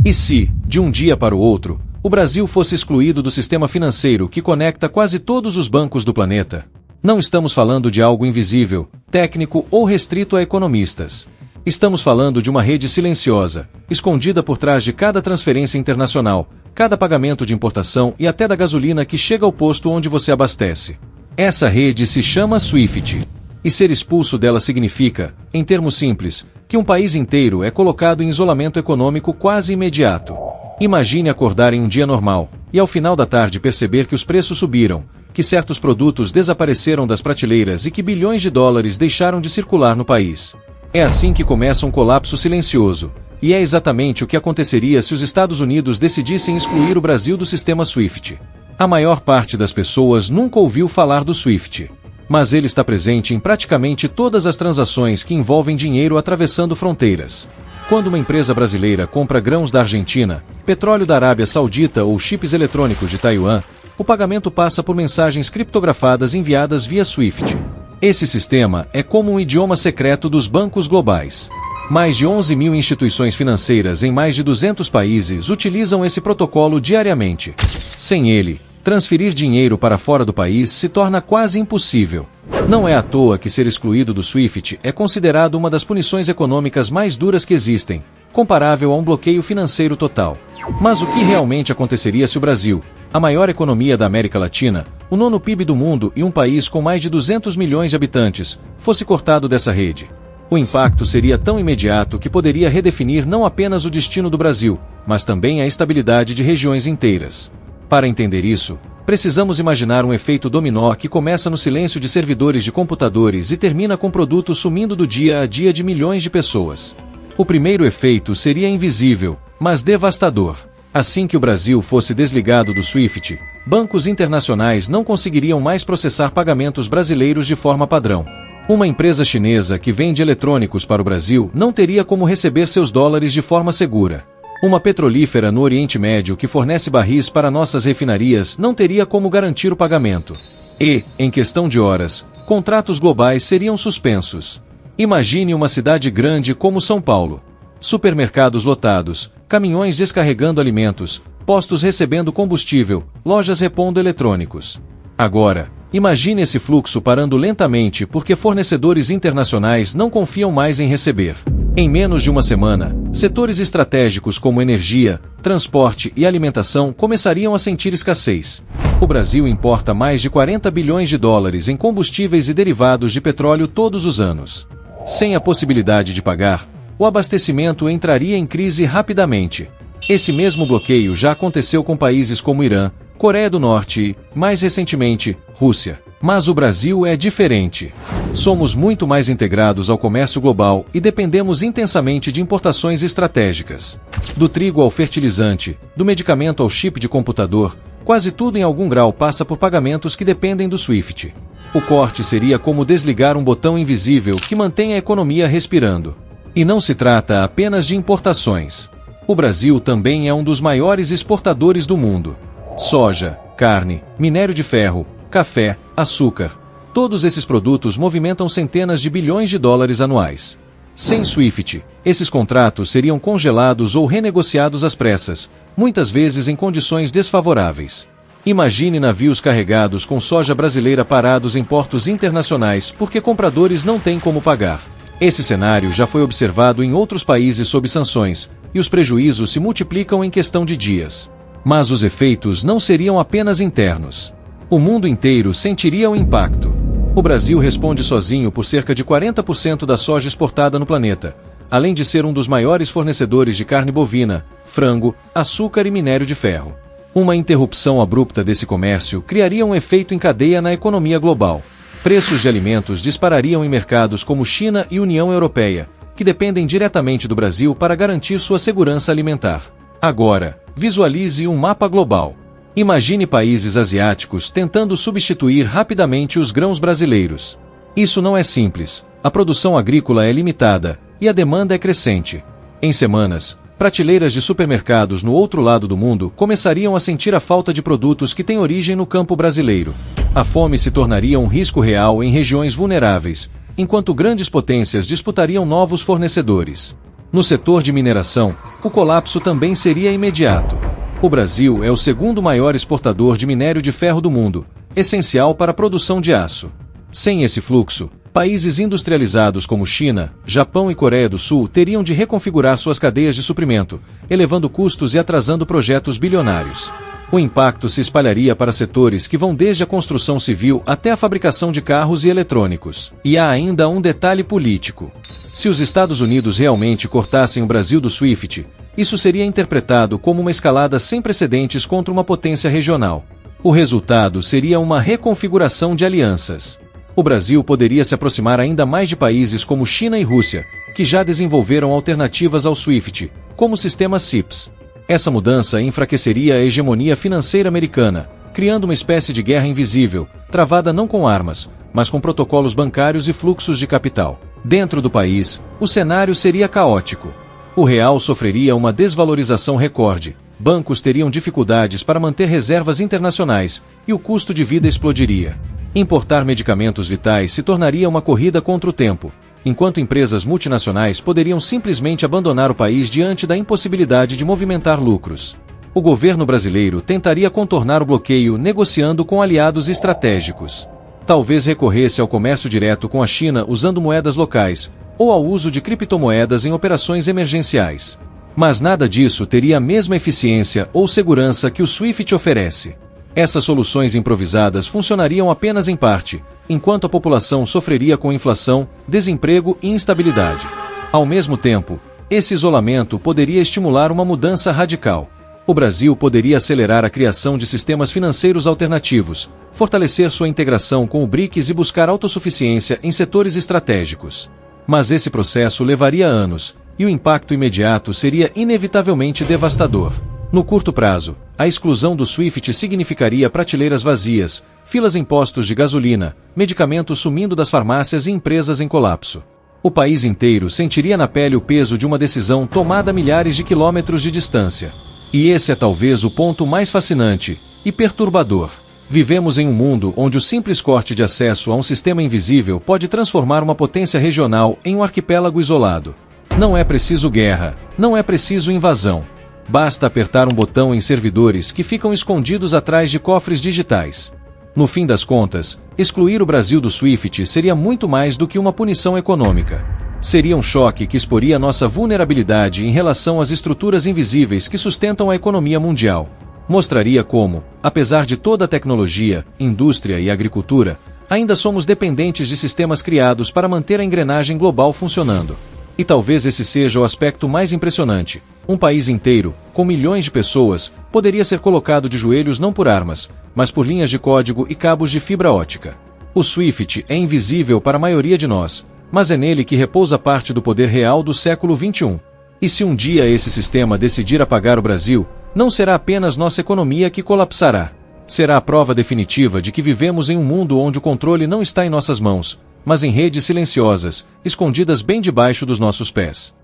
E se, de um dia para o outro, o Brasil fosse excluído do sistema financeiro que conecta quase todos os bancos do planeta? Não estamos falando de algo invisível, técnico ou restrito a economistas. Estamos falando de uma rede silenciosa, escondida por trás de cada transferência internacional, cada pagamento de importação e até da gasolina que chega ao posto onde você abastece. Essa rede se chama SWIFT. E ser expulso dela significa, em termos simples, que um país inteiro é colocado em isolamento econômico quase imediato. Imagine acordar em um dia normal, e ao final da tarde perceber que os preços subiram, que certos produtos desapareceram das prateleiras e que bilhões de dólares deixaram de circular no país. É assim que começa um colapso silencioso, e é exatamente o que aconteceria se os Estados Unidos decidissem excluir o Brasil do sistema SWIFT. A maior parte das pessoas nunca ouviu falar do SWIFT. Mas ele está presente em praticamente todas as transações que envolvem dinheiro atravessando fronteiras. Quando uma empresa brasileira compra grãos da Argentina, petróleo da Arábia Saudita ou chips eletrônicos de Taiwan, o pagamento passa por mensagens criptografadas enviadas via SWIFT. Esse sistema é como um idioma secreto dos bancos globais. Mais de 11 mil instituições financeiras em mais de 200 países utilizam esse protocolo diariamente. Sem ele, transferir dinheiro para fora do país se torna quase impossível. Não é à toa que ser excluído do SWIFT é considerado uma das punições econômicas mais duras que existem, comparável a um bloqueio financeiro total. Mas o que realmente aconteceria se o Brasil, a maior economia da América Latina, o nono PIB do mundo e um país com mais de 200 milhões de habitantes, fosse cortado dessa rede? O impacto seria tão imediato que poderia redefinir não apenas o destino do Brasil, mas também a estabilidade de regiões inteiras. Para entender isso, precisamos imaginar um efeito dominó que começa no silêncio de servidores de computadores e termina com produtos sumindo do dia a dia de milhões de pessoas. O primeiro efeito seria invisível, mas devastador. Assim que o Brasil fosse desligado do SWIFT, bancos internacionais não conseguiriam mais processar pagamentos brasileiros de forma padrão. Uma empresa chinesa que vende eletrônicos para o Brasil não teria como receber seus dólares de forma segura. Uma petrolífera no Oriente Médio que fornece barris para nossas refinarias não teria como garantir o pagamento. E, em questão de horas, contratos globais seriam suspensos. Imagine uma cidade grande como São Paulo. Supermercados lotados, caminhões descarregando alimentos, postos recebendo combustível, lojas repondo eletrônicos. Agora, imagine esse fluxo parando lentamente porque fornecedores internacionais não confiam mais em receber. Em menos de uma semana, setores estratégicos como energia, transporte e alimentação começariam a sentir escassez. O Brasil importa mais de 40 bilhões de dólares em combustíveis e derivados de petróleo todos os anos. Sem a possibilidade de pagar, o abastecimento entraria em crise rapidamente. Esse mesmo bloqueio já aconteceu com países como Irã, Coreia do Norte e, mais recentemente, Rússia. Mas o Brasil é diferente. Somos muito mais integrados ao comércio global e dependemos intensamente de importações estratégicas. Do trigo ao fertilizante, do medicamento ao chip de computador, quase tudo em algum grau passa por pagamentos que dependem do SWIFT. O corte seria como desligar um botão invisível que mantém a economia respirando. E não se trata apenas de importações. O Brasil também é um dos maiores exportadores do mundo. Soja, carne, minério de ferro, café, açúcar. Todos esses produtos movimentam centenas de bilhões de dólares anuais. Sem SWIFT, esses contratos seriam congelados ou renegociados às pressas, muitas vezes em condições desfavoráveis. Imagine navios carregados com soja brasileira parados em portos internacionais porque compradores não têm como pagar. Esse cenário já foi observado em outros países sob sanções, e os prejuízos se multiplicam em questão de dias. Mas os efeitos não seriam apenas internos. O mundo inteiro sentiria o impacto. O Brasil responde sozinho por cerca de 40% da soja exportada no planeta, além de ser um dos maiores fornecedores de carne bovina, frango, açúcar e minério de ferro. Uma interrupção abrupta desse comércio criaria um efeito em cadeia na economia global. Preços de alimentos disparariam em mercados como China e União Europeia, que dependem diretamente do Brasil para garantir sua segurança alimentar. Agora, visualize um mapa global. Imagine países asiáticos tentando substituir rapidamente os grãos brasileiros. Isso não é simples, a produção agrícola é limitada, e a demanda é crescente. Em semanas, prateleiras de supermercados no outro lado do mundo começariam a sentir a falta de produtos que têm origem no campo brasileiro. A fome se tornaria um risco real em regiões vulneráveis, enquanto grandes potências disputariam novos fornecedores. No setor de mineração, o colapso também seria imediato. O Brasil é o segundo maior exportador de minério de ferro do mundo, essencial para a produção de aço. Sem esse fluxo, países industrializados como China, Japão e Coreia do Sul teriam de reconfigurar suas cadeias de suprimento, elevando custos e atrasando projetos bilionários. O impacto se espalharia para setores que vão desde a construção civil até a fabricação de carros e eletrônicos. E há ainda um detalhe político. Se os Estados Unidos realmente cortassem o Brasil do SWIFT, isso seria interpretado como uma escalada sem precedentes contra uma potência regional. O resultado seria uma reconfiguração de alianças. O Brasil poderia se aproximar ainda mais de países como China e Rússia, que já desenvolveram alternativas ao SWIFT, como o sistema CIPS. Essa mudança enfraqueceria a hegemonia financeira americana, criando uma espécie de guerra invisível, travada não com armas, mas com protocolos bancários e fluxos de capital. Dentro do país, o cenário seria caótico. O real sofreria uma desvalorização recorde, bancos teriam dificuldades para manter reservas internacionais e o custo de vida explodiria. Importar medicamentos vitais se tornaria uma corrida contra o tempo, enquanto empresas multinacionais poderiam simplesmente abandonar o país diante da impossibilidade de movimentar lucros. O governo brasileiro tentaria contornar o bloqueio negociando com aliados estratégicos. Talvez recorresse ao comércio direto com a China usando moedas locais, ou ao uso de criptomoedas em operações emergenciais. Mas nada disso teria a mesma eficiência ou segurança que o SWIFT oferece. Essas soluções improvisadas funcionariam apenas em parte, enquanto a população sofreria com inflação, desemprego e instabilidade. Ao mesmo tempo, esse isolamento poderia estimular uma mudança radical. O Brasil poderia acelerar a criação de sistemas financeiros alternativos, fortalecer sua integração com o BRICS e buscar autossuficiência em setores estratégicos. Mas esse processo levaria anos, e o impacto imediato seria inevitavelmente devastador. No curto prazo, a exclusão do SWIFT significaria prateleiras vazias, filas em postos de gasolina, medicamentos sumindo das farmácias e empresas em colapso. O país inteiro sentiria na pele o peso de uma decisão tomada a milhares de quilômetros de distância. E esse é talvez o ponto mais fascinante e perturbador. Vivemos em um mundo onde o simples corte de acesso a um sistema invisível pode transformar uma potência regional em um arquipélago isolado. Não é preciso guerra, não é preciso invasão. Basta apertar um botão em servidores que ficam escondidos atrás de cofres digitais. No fim das contas, excluir o Brasil do SWIFT seria muito mais do que uma punição econômica. Seria um choque que exporia nossa vulnerabilidade em relação às estruturas invisíveis que sustentam a economia mundial. Mostraria como, apesar de toda a tecnologia, indústria e agricultura, ainda somos dependentes de sistemas criados para manter a engrenagem global funcionando. E talvez esse seja o aspecto mais impressionante. Um país inteiro, com milhões de pessoas, poderia ser colocado de joelhos não por armas, mas por linhas de código e cabos de fibra ótica. O SWIFT é invisível para a maioria de nós, mas é nele que repousa parte do poder real do século XXI. E se um dia esse sistema decidir apagar o Brasil, não será apenas nossa economia que colapsará. Será a prova definitiva de que vivemos em um mundo onde o controle não está em nossas mãos, mas em redes silenciosas, escondidas bem debaixo dos nossos pés.